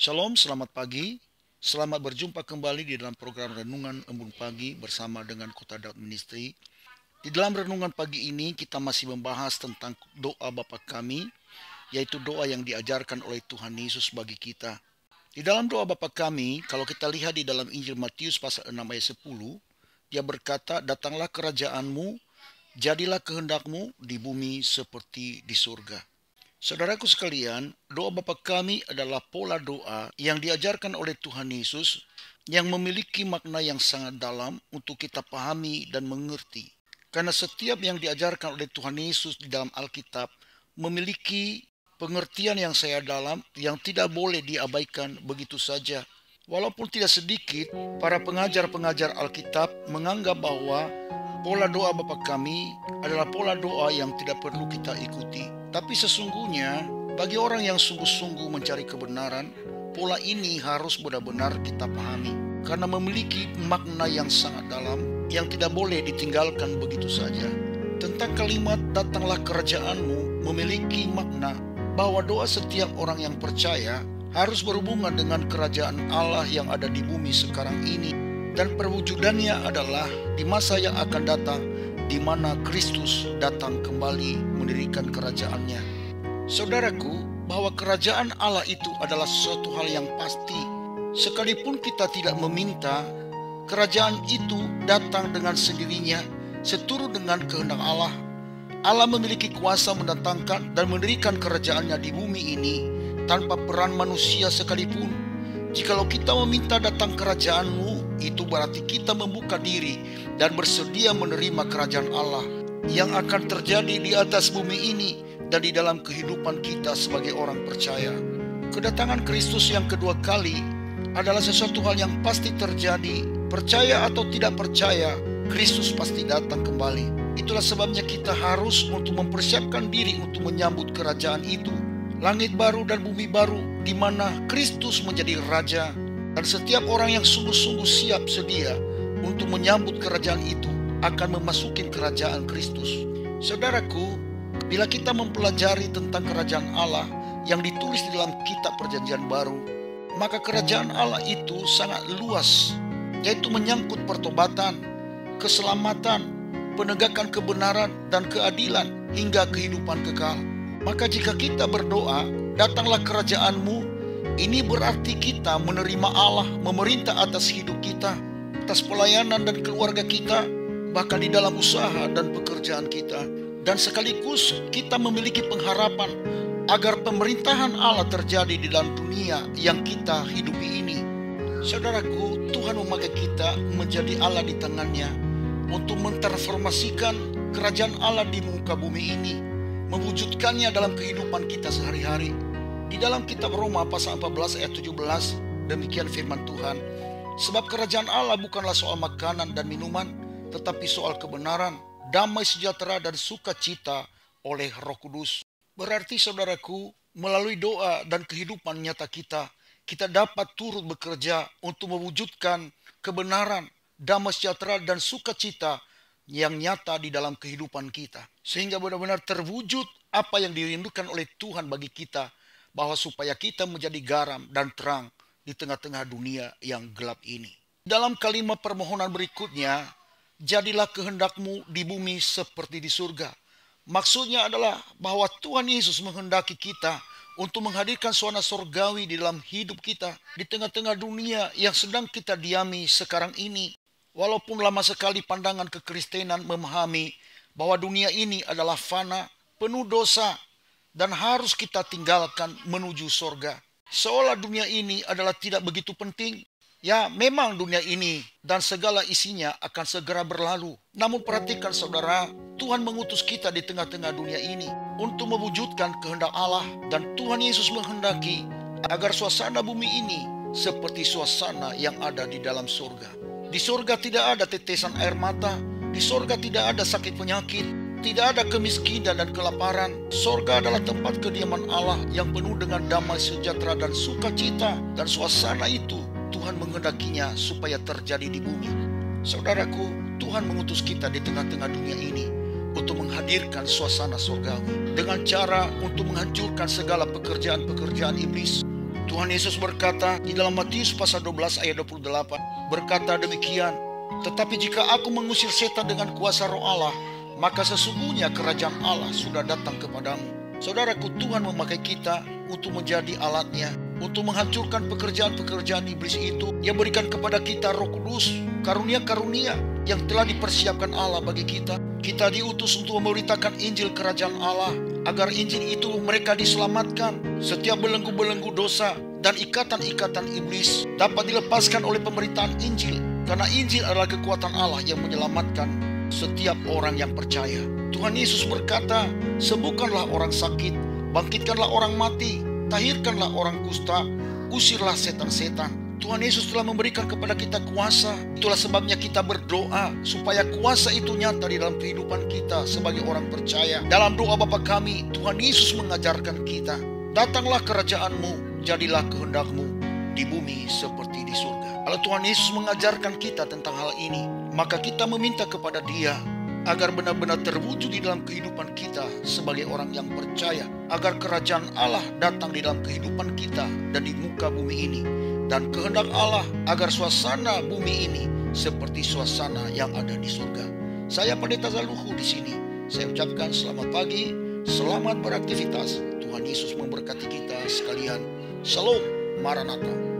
Shalom, selamat pagi. Selamat berjumpa kembali di dalam program Renungan Embun Pagi bersama dengan Kota Daud Ministry. Di dalam renungan pagi ini kita masih membahas tentang doa Bapa kami, yaitu doa yang diajarkan oleh Tuhan Yesus bagi kita. Di dalam doa Bapa kami, kalau kita lihat di dalam Injil Matius pasal 6 ayat 10, dia berkata, "Datanglah kerajaanmu, jadilah kehendakmu di bumi seperti di surga." Saudaraku sekalian, doa Bapa kami adalah pola doa yang diajarkan oleh Tuhan Yesus yang memiliki makna yang sangat dalam untuk kita pahami dan mengerti. Karena setiap yang diajarkan oleh Tuhan Yesus di dalam Alkitab memiliki pengertian yang sangat dalam yang tidak boleh diabaikan begitu saja. Walaupun tidak sedikit, para pengajar-pengajar Alkitab menganggap bahwa pola doa Bapa kami adalah pola doa yang tidak perlu kita ikuti. Tapi sesungguhnya bagi orang yang sungguh-sungguh mencari kebenaran, pola ini harus benar-benar kita pahami. Karena memiliki makna yang sangat dalam yang tidak boleh ditinggalkan begitu saja. Tentang kalimat datanglah kerajaanmu memiliki makna bahwa doa setiap orang yang percaya harus berhubungan dengan kerajaan Allah yang ada di bumi sekarang ini. Dan perwujudannya adalah di masa yang akan datang, di mana Kristus datang kembali mendirikan kerajaannya. Saudaraku, bahwa kerajaan Allah itu adalah sesuatu hal yang pasti. Sekalipun kita tidak meminta, kerajaan itu datang dengan sendirinya, seturut dengan kehendak Allah. Allah memiliki kuasa mendatangkan dan mendirikan kerajaannya di bumi ini tanpa peran manusia sekalipun. Jikalau kita meminta datang kerajaanmu, itu berarti kita membuka diri dan bersedia menerima kerajaan Allah yang akan terjadi di atas bumi ini dan di dalam kehidupan kita sebagai orang percaya. Kedatangan Kristus yang kedua kali adalah sesuatu hal yang pasti terjadi. Percaya atau tidak percaya, Kristus pasti datang kembali. Itulah sebabnya kita harus untuk mempersiapkan diri untuk menyambut kerajaan itu. Langit baru dan bumi baru di mana Kristus menjadi Raja, dan setiap orang yang sungguh-sungguh siap sedia untuk menyambut kerajaan itu akan memasuki kerajaan Kristus. Saudaraku, bila kita mempelajari tentang kerajaan Allah yang ditulis di dalam kitab Perjanjian Baru, maka kerajaan Allah itu sangat luas, yaitu menyangkut pertobatan, keselamatan, penegakan kebenaran dan keadilan hingga kehidupan kekal. Maka jika kita berdoa, datanglah kerajaanmu, ini berarti kita menerima Allah memerintah atas hidup kita, atas pelayanan dan keluarga kita, bahkan di dalam usaha dan pekerjaan kita. Dan sekaligus kita memiliki pengharapan agar pemerintahan Allah terjadi di dalam dunia yang kita hidupi ini. Saudaraku, Tuhan memakai kita menjadi Allah di tangannya untuk mentransformasikan kerajaan Allah di muka bumi ini, mewujudkannya dalam kehidupan kita sehari-hari. Di dalam kitab Roma pasal 14 ayat 17, demikian firman Tuhan, "Sebab kerajaan Allah bukanlah soal makanan dan minuman, tetapi soal kebenaran, damai sejahtera dan sukacita oleh Roh Kudus." Berarti saudaraku, melalui doa dan kehidupan nyata kita dapat turut bekerja untuk mewujudkan kebenaran, damai sejahtera dan sukacita yang nyata di dalam kehidupan kita, sehingga benar-benar terwujud apa yang dirindukan oleh Tuhan bagi kita, bahwa supaya kita menjadi garam dan terang di tengah-tengah dunia yang gelap ini. Dalam kalimat permohonan berikutnya, jadilah kehendakmu di bumi seperti di surga. Maksudnya adalah bahwa Tuhan Yesus menghendaki kita untuk menghadirkan suasana surgawi di dalam hidup kita di tengah-tengah dunia yang sedang kita diami sekarang ini. Walaupun lama sekali pandangan kekristenan memahami bahwa dunia ini adalah fana, penuh dosa, dan harus kita tinggalkan menuju surga. Seolah dunia ini adalah tidak begitu penting. Ya, memang dunia ini dan segala isinya akan segera berlalu. Namun perhatikan saudara, Tuhan mengutus kita di tengah-tengah dunia ini untuk mewujudkan kehendak Allah. Dan Tuhan Yesus menghendaki agar suasana bumi ini seperti suasana yang ada di dalam surga. Di surga tidak ada tetesan air mata, di surga tidak ada sakit penyakit, tidak ada kemiskinan dan kelaparan. Surga adalah tempat kediaman Allah yang penuh dengan damai sejahtera dan sukacita, dan suasana itu Tuhan menghendakinya supaya terjadi di bumi. Saudaraku, Tuhan mengutus kita di tengah-tengah dunia ini untuk menghadirkan suasana surgawi dengan cara untuk menghancurkan segala pekerjaan-pekerjaan iblis, Tuhan Yesus berkata di dalam Matius pasal 12 ayat 28, berkata demikian, tetapi jika aku mengusir setan dengan kuasa Roh Allah, maka sesungguhnya kerajaan Allah sudah datang kepadamu. Saudaraku, Tuhan memakai kita untuk menjadi alatnya, untuk menghancurkan pekerjaan-pekerjaan iblis itu. Ia berikan kepada kita Roh Kudus, karunia-karunia yang telah dipersiapkan Allah bagi kita. Kita diutus untuk memberitakan Injil Kerajaan Allah, agar Injil itu mereka diselamatkan. Setiap belenggu-belenggu dosa dan ikatan-ikatan iblis dapat dilepaskan oleh pemberitaan Injil, karena Injil adalah kekuatan Allah yang menyelamatkan setiap orang yang percaya. Tuhan Yesus berkata, sembuhkanlah orang sakit, bangkitkanlah orang mati, tahirkanlah orang kusta, usirlah setan-setan. Tuhan Yesus telah memberikan kepada kita kuasa. Itulah sebabnya kita berdoa supaya kuasa itu nyata di dalam kehidupan kita sebagai orang percaya. Dalam doa Bapa kami, Tuhan Yesus mengajarkan kita, datanglah kerajaan-Mu, jadilah kehendak-Mu di bumi seperti di surga. Kalau Tuhan Yesus mengajarkan kita tentang hal ini, maka kita meminta kepada Dia agar benar-benar terwujud di dalam kehidupan kita sebagai orang yang percaya, agar kerajaan Allah datang di dalam kehidupan kita dan di muka bumi ini, dan kehendak Allah agar suasana bumi ini seperti suasana yang ada di surga. Saya Pendeta Zaluhu di sini. Saya ucapkan selamat pagi, selamat beraktivitas. Tuhan Yesus memberkati kita sekalian. Shalom, Maranatha.